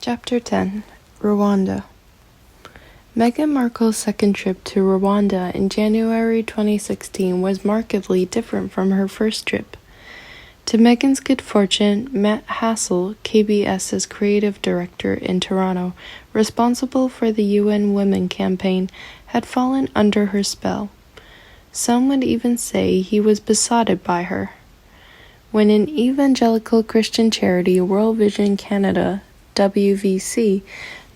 Chapter 10 Rwanda. Meghan Markle's second trip to Rwanda in January 2016 was markedly different from her first trip. To Meghan's good fortune, Matt Hassel, KBS's creative director in Toronto, responsible for the UN Women campaign, had fallen under her spell. Some would even say he was besotted by her. When an evangelical Christian charity, World Vision Canada, WVC,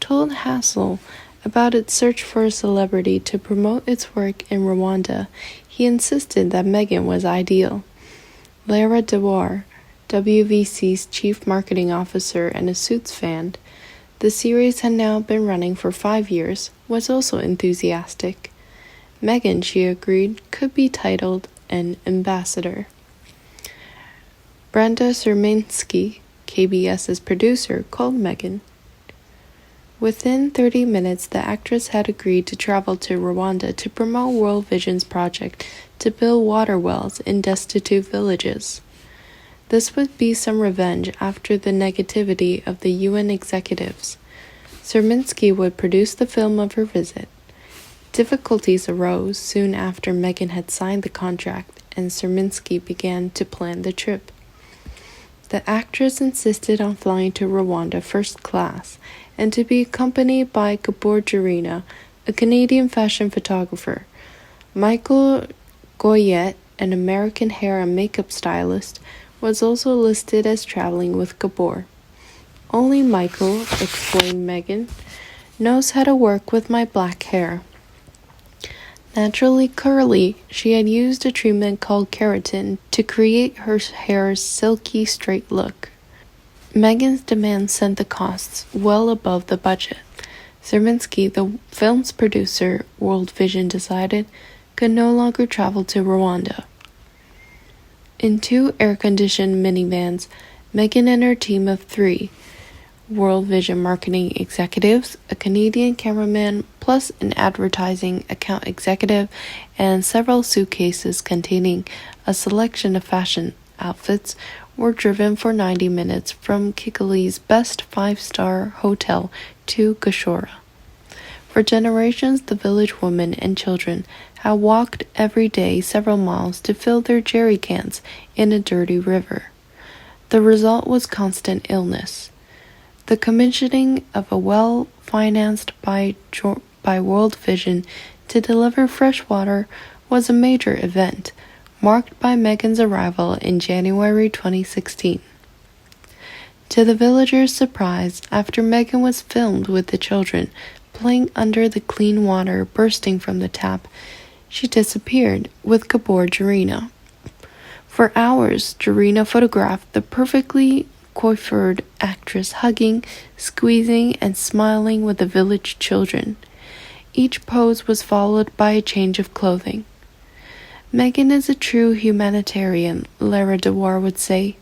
told Hassel about its search for a celebrity to promote its work in Rwanda, he insisted that Meghan was ideal. Lara Dewar, WVC's chief marketing officer and a Suits fan, the series had now been running for 5 years, was also enthusiastic. Meghan, she agreed, could be titled an ambassador. Brenda Serminski, KBS's producer, called Meghan. Within 30 minutes, the actress had agreed to travel to Rwanda to promote World Vision's project to build water wells in destitute villages. This would be some revenge after the negativity of the UN executives. Serminski would produce the film of her visit. Difficulties arose soon after Meghan had signed the contract and Serminski began to plan the trip. The actress insisted on flying to Rwanda first class and to be accompanied by Gabor Jarina, a Canadian fashion photographer. Michael Goyette, an American hair and makeup stylist, was also listed as traveling with Gabor. Only Michael, explained Meghan, knows how to work with my black hair. Naturally curly, she had used a treatment called keratin to create her hair's silky straight look. Meghan's demand sent the costs well above the budget. Serminski, the film's producer, World Vision decided, could no longer travel to Rwanda. In 2 air-conditioned minivans, Meghan and her team of 3, World Vision marketing executives, a Canadian cameraman, plus an advertising account executive, and several suitcases containing a selection of fashion outfits, were driven for 90 minutes from Kigali's best 5-star hotel to Gashora. For generations, the village women and children had walked every day several miles to fill their jerry cans in a dirty river. The result was constant illness. The commissioning of a well financed by World Vision to deliver fresh water was a major event, marked by Meghan's arrival in January 2016. To the villagers' surprise, after Meghan was filmed with the children playing under the clean water bursting from the tap, she disappeared with Gabor Jarina. For hours, Jarina photographed the perfectly coiffured actress hugging, squeezing, and smiling with the village children. Each pose was followed by a change of clothing. Meghan is a true humanitarian, Lara Dewar would say.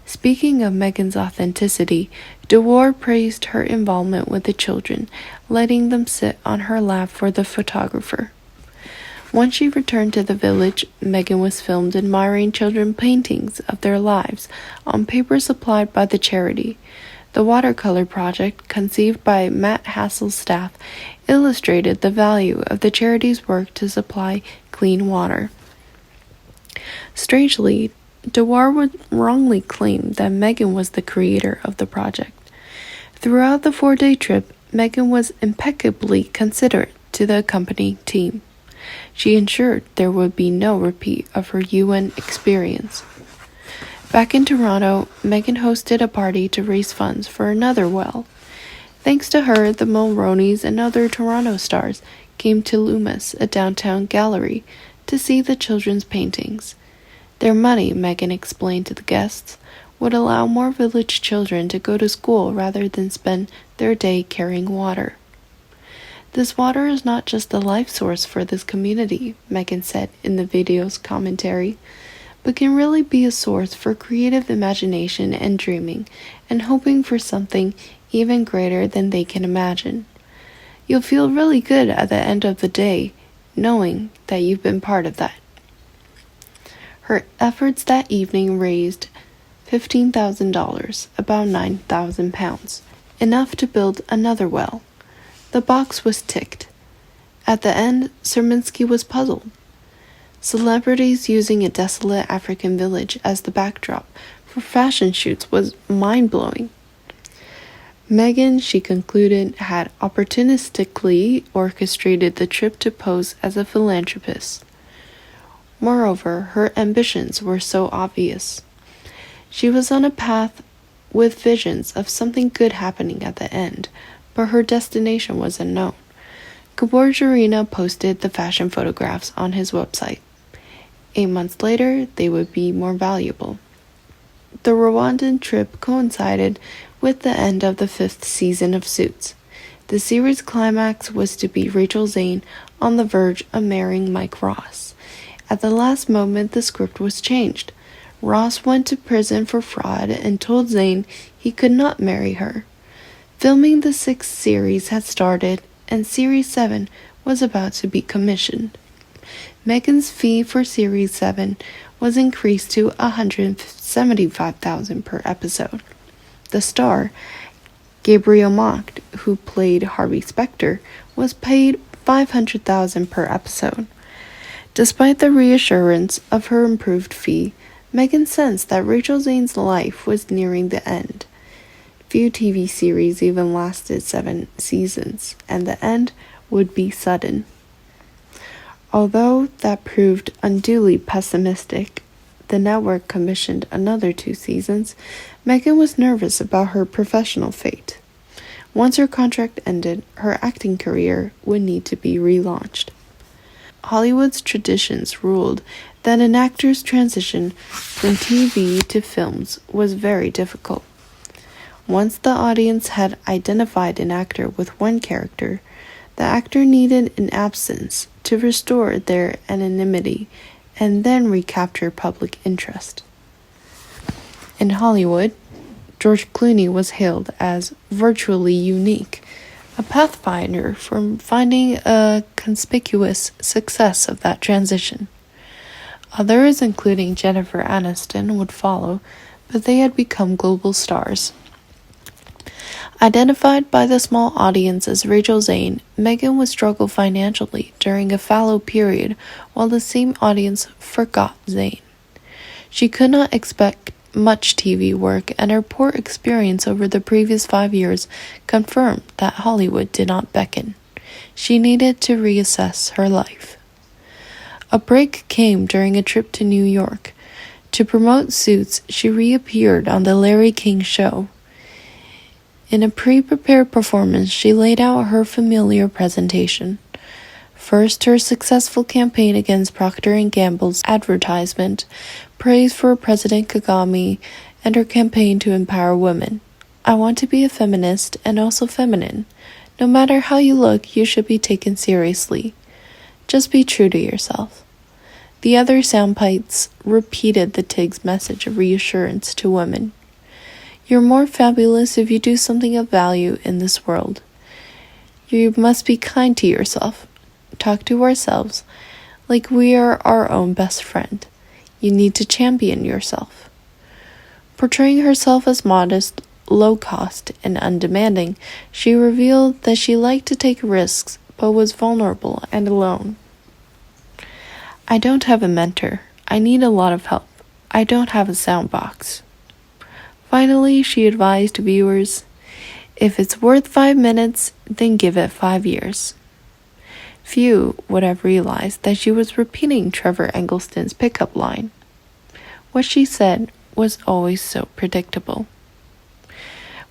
Speaking of Meghan's authenticity, Dewar praised her involvement with the children, letting them sit on her lap for the photographer. Once she returned to the village, Meghan was filmed admiring children's paintings of their lives on paper supplied by the charity. The watercolor project, conceived by Matt Hassel's staff, illustrated the value of the charity's work to supply clean water. Strangely, Dewar would wrongly claim that Meghan was the creator of the project. Throughout the 4-day trip, Meghan was impeccably considerate to the accompanying team. She ensured there would be no repeat of her UN experience. Back in Toronto, Meghan hosted a party to raise funds for another well. Thanks to her, the Mulroneys and other Toronto stars came to Loomis, a downtown gallery, to see the children's paintings. Their money, Meghan explained to the guests, would allow more village children to go to school rather than spend their day carrying water. This water is not just the life source for this community, Meghan said in the video's commentary, but can really be a source for creative imagination and dreaming, and hoping for something even greater than they can imagine. You'll feel really good at the end of the day, knowing that you've been part of that. Her efforts that evening raised $15,000, about £9,000, enough to build another well. The box was ticked. At the end, Serminsky was puzzled. Celebrities using a desolate African village as the backdrop for fashion shoots was mind-blowing. Megan, she concluded, had opportunistically orchestrated the trip to pose as a philanthropist. Moreover, her ambitions were so obvious. She was on a path with visions of something good happening at the end, but her destination was unknown. Kaborjarina posted the fashion photographs on his website. 8 months later, they would be more valuable. The Rwandan trip coincided with the end of the 5th season of Suits. The series climax was to be Rachel Zane on the verge of marrying Mike Ross. At the last moment, the script was changed. Ross went to prison for fraud and told Zane he could not marry her. Filming the 6th series had started, and Series 7 was about to be commissioned. Megan's fee for Series 7 was increased to $175,000 per episode. The star, Gabriel Macht, who played Harvey Specter, was paid $500,000 per episode. Despite the reassurance of her improved fee, Megan sensed that Rachel Zane's life was nearing the end. Few TV series even lasted 7 seasons, and the end would be sudden. Although that proved unduly pessimistic, the network commissioned another 2 seasons. Megan was nervous about her professional fate. Once her contract ended, her acting career would need to be relaunched. Hollywood's traditions ruled that an actor's transition from TV to films was very difficult. Once the audience had identified an actor with one character, the actor needed an absence to restore their anonymity and then recapture public interest. In Hollywood, George Clooney was hailed as virtually unique, a pathfinder for finding a conspicuous success of that transition. Others, including Jennifer Aniston, would follow, but they had become global stars. Identified by the small audience as Rachel Zane, Megan would struggle financially during a fallow period while the same audience forgot Zane. She could not expect much TV work, and her poor experience over the previous 5 years confirmed that Hollywood did not beckon. She needed to reassess her life. A break came during a trip to New York. To promote Suits, she reappeared on The Larry King Show. In a pre-prepared performance, she laid out her familiar presentation. First, her successful campaign against Procter & Gamble's advertisement, praise for President Kagame, and her campaign to empower women. I want to be a feminist and also feminine. No matter how you look, you should be taken seriously. Just be true to yourself. The other soundbites repeated the Tig's message of reassurance to women. You're more fabulous if you do something of value in this world. You must be kind to yourself. Talk to ourselves like we are our own best friend. You need to champion yourself. Portraying herself as modest, low-cost, and undemanding, she revealed that she liked to take risks but was vulnerable and alone. I don't have a mentor. I need a lot of help. I don't have a sound box. Finally, she advised viewers, if it's worth 5 minutes, then give it 5 years. Few would have realized that she was repeating Trevor Eggleston's pickup line. What she said was always so predictable.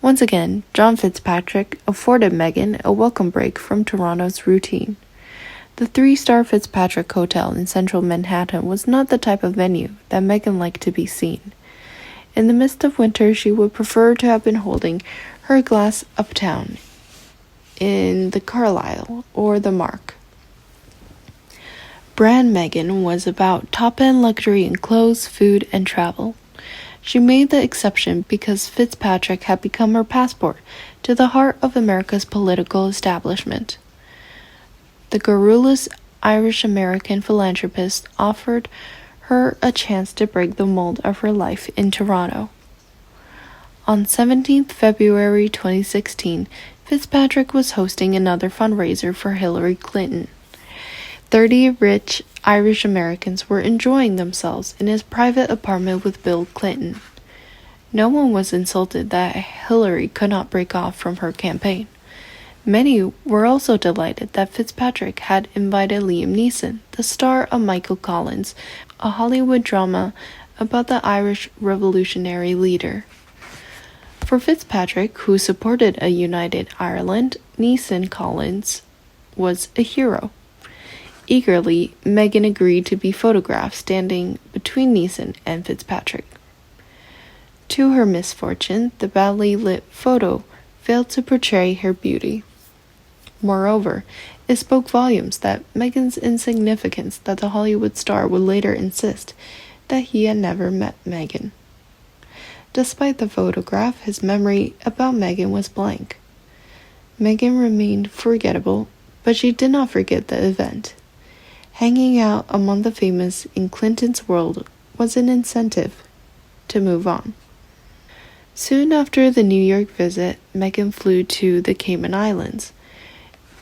Once again, John Fitzpatrick afforded Megan a welcome break from Toronto's routine. The 3-star Fitzpatrick Hotel in central Manhattan was not the type of venue that Megan liked to be seen. In the midst of winter, she would prefer to have been holding her glass uptown in the Carlisle or the Mark. Brand Megan was about top-end luxury in clothes, food, and travel. She made the exception because Fitzpatrick had become her passport to the heart of America's political establishment. The garrulous Irish-American philanthropist offered her a chance to break the mold of her life in Toronto. On 17th February 2016, Fitzpatrick was hosting another fundraiser for Hillary Clinton. 30 rich Irish Americans were enjoying themselves in his private apartment with Bill Clinton. No one was insulted that Hillary could not break off from her campaign. Many were also delighted that Fitzpatrick had invited Liam Neeson, the star of Michael Collins, a Hollywood drama about the Irish revolutionary leader. For Fitzpatrick, who supported a united Ireland, Neeson Collins was a hero. Eagerly, Meghan agreed to be photographed standing between Neeson and Fitzpatrick. To her misfortune, the badly lit photo failed to portray her beauty. Moreover, it spoke volumes that Meghan's insignificance that the Hollywood star would later insist that he had never met Meghan. Despite the photograph, his memory about Meghan was blank. Meghan remained forgettable, but she did not forget the event. Hanging out among the famous in Clinton's world was an incentive to move on. Soon after the New York visit, Meghan flew to the Cayman Islands.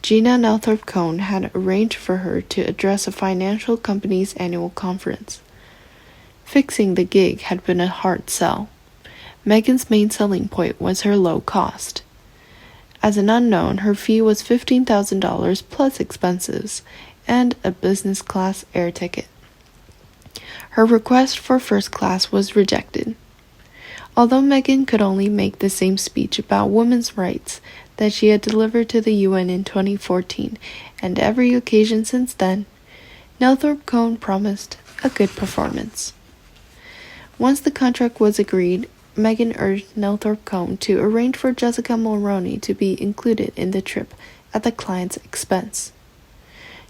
Gina Nelthorpe Cohn had arranged for her to address a financial company's annual conference. Fixing the gig had been a hard sell. Meghan's main selling point was her low cost. As an unknown, her fee was $15,000 plus expenses and a business class air ticket. Her request for first class was rejected. Although Meghan could only make the same speech about women's rights that she had delivered to the UN in 2014 and every occasion since then, Nelthorpe Cohn promised a good performance. Once the contract was agreed, Meghan urged Nelthorpe Cohn to arrange for Jessica Mulroney to be included in the trip at the client's expense.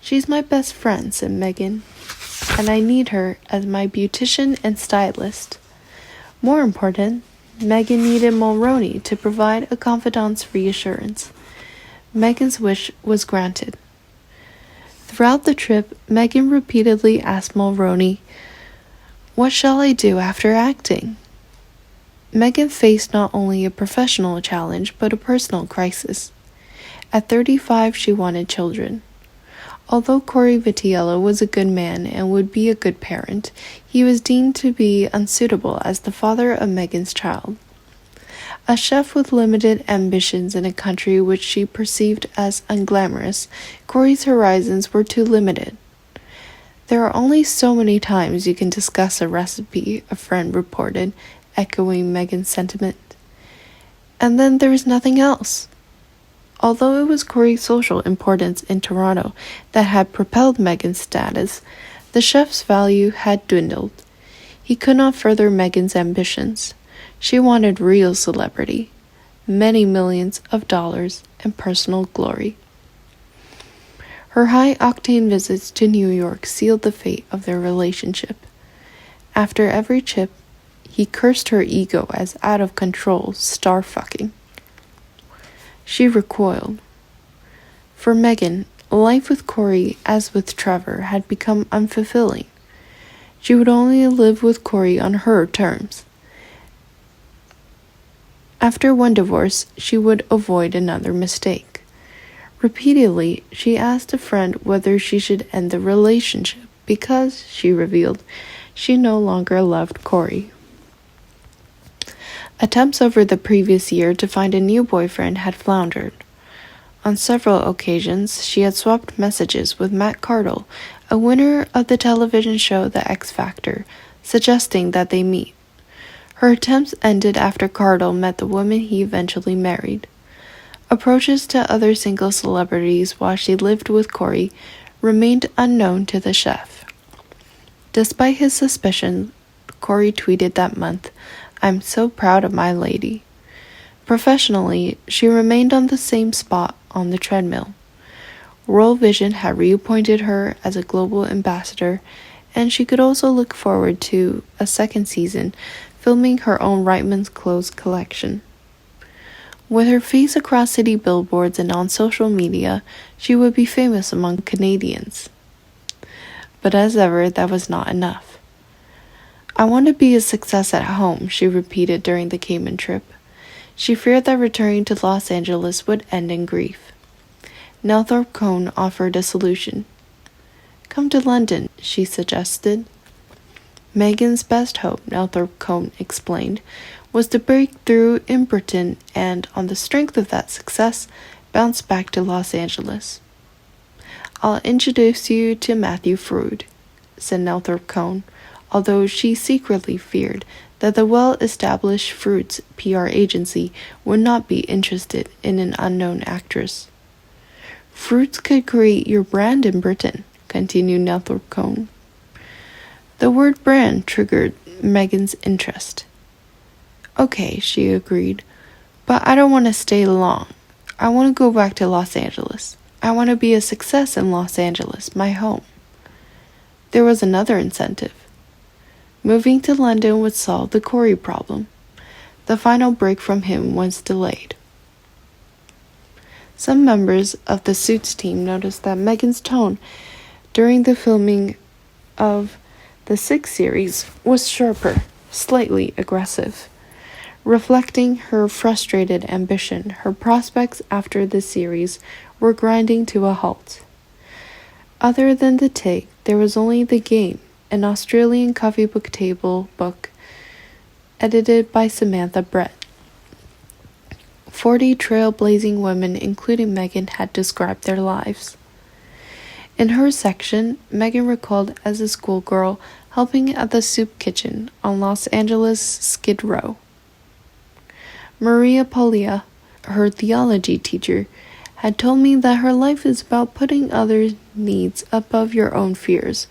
"She's my best friend," said Meghan, "and I need her as my beautician and stylist." More important, Meghan needed Mulroney to provide a confidant's reassurance. Meghan's wish was granted. Throughout the trip, Meghan repeatedly asked Mulroney, "What shall I do after acting?" Meghan faced not only a professional challenge, but a personal crisis. At 35, she wanted children. Although Corey Vitiello was a good man and would be a good parent, he was deemed to be unsuitable as the father of Meghan's child. A chef with limited ambitions in a country which she perceived as unglamorous, Corey's horizons were too limited. "There are only so many times you can discuss a recipe," a friend reported, echoing Meghan's sentiment. "And then there is nothing else." Although it was Corey's social importance in Toronto that had propelled Meghan's status, the chef's value had dwindled. He could not further Meghan's ambitions. She wanted real celebrity, many millions of dollars, and personal glory. Her high-octane visits to New York sealed the fate of their relationship. After every trip, he cursed her ego as out-of-control star-fucking. She recoiled. For Meghan, life with Corey, as with Trevor, had become unfulfilling. She would only live with Corey on her terms. After one divorce, she would avoid another mistake. Repeatedly, she asked a friend whether she should end the relationship because, she revealed, she no longer loved Corey. Attempts over the previous year to find a new boyfriend had floundered. On several occasions, she had swapped messages with Matt Cardle, a winner of the television show The X Factor, suggesting that they meet. Her attempts ended after Cardle met the woman he eventually married. Approaches to other single celebrities while she lived with Corey remained unknown to the chef. Despite his suspicion, Corey tweeted that month, "I'm so proud of my lady." Professionally, she remained on the same spot on the treadmill. World Vision had reappointed her as a global ambassador, and she could also look forward to a second season filming her own Reitman's clothes collection. With her face across city billboards and on social media, she would be famous among Canadians. But as ever, that was not enough. "I want to be a success at home," she repeated during the Cayman trip. She feared that returning to Los Angeles would end in grief. Nelthorpe Cohn offered a solution. "Come to London," she suggested. Megan's best hope, Nelthorpe Cohn explained, was to break through in Britain and, on the strength of that success, bounce back to Los Angeles. "I'll introduce you to Matthew Froude," said Nelthorpe Cohn, although she secretly feared that the well-established Froude's PR agency would not be interested in an unknown actress. "Froude's could create your brand in Britain," continued Nelthorpe Cohn. The word brand triggered Megan's interest. "Okay," she agreed, "but I don't want to stay long. I want to go back to Los Angeles. I want to be a success in Los Angeles, my home." There was another incentive. Moving to London would solve the Corey problem. The final break from him was delayed. Some members of the Suits team noticed that Megan's tone during the filming of the 6th series was sharper, slightly aggressive. Reflecting her frustrated ambition, her prospects after the series were grinding to a halt. Other than the take, there was only The Game, an Australian coffee book table book edited by Samantha Brett. 40 trailblazing women, including Megan, had described their lives. In her section, Megan recalled as a schoolgirl helping at the soup kitchen on Los Angeles' Skid Row. Maria Paglia, her theology teacher, had told me that her life is about putting others' needs above your own fears.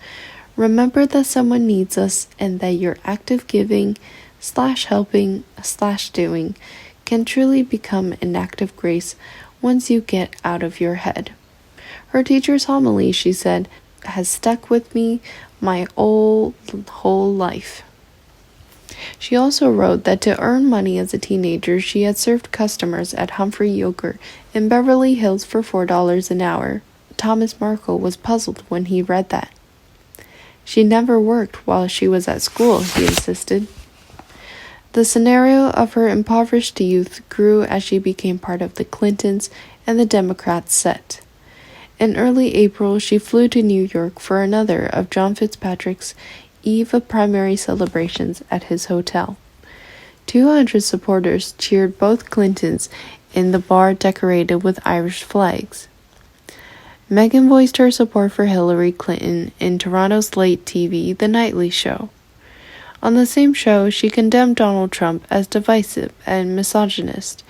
Remember that someone needs us and that your active giving / helping / doing can truly become an act of grace once you get out of your head. Her teacher's homily, she said, has stuck with me my whole life. She also wrote that to earn money as a teenager, she had served customers at Humphrey Yogurt in Beverly Hills for $4 an hour. Thomas Markle was puzzled when he read that. She never worked while she was at school, he insisted. The scenario of her impoverished youth grew as she became part of the Clintons and the Democrats' set. In early April, she flew to New York for another of John Fitzpatrick's eve of primary celebrations at his hotel. 200 supporters cheered both Clintons in the bar decorated with Irish flags. Megan voiced her support for Hillary Clinton in Toronto's late TV The Nightly Show. On the same show, she condemned Donald Trump as divisive and misogynist,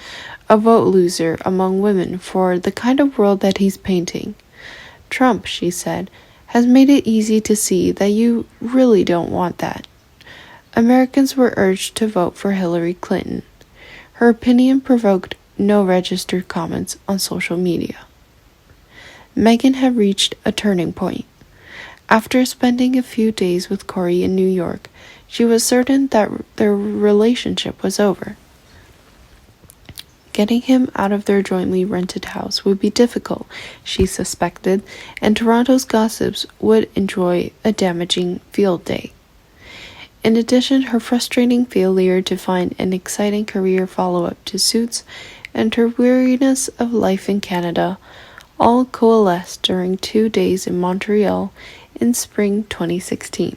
a vote loser among women for the kind of world that he's painting. Trump, she said, has made it easy to see that you really don't want that. Americans were urged to vote for Hillary Clinton. Her opinion provoked no registered comments on social media. Megan had reached a turning point. After spending a few days with Corey in New York, she was certain that their relationship was over. Getting him out of their jointly rented house would be difficult, she suspected, and Toronto's gossips would enjoy a damaging field day. In addition, her frustrating failure to find an exciting career follow-up to Suits and her weariness of life in Canada all coalesced during 2 days in Montreal in spring 2016.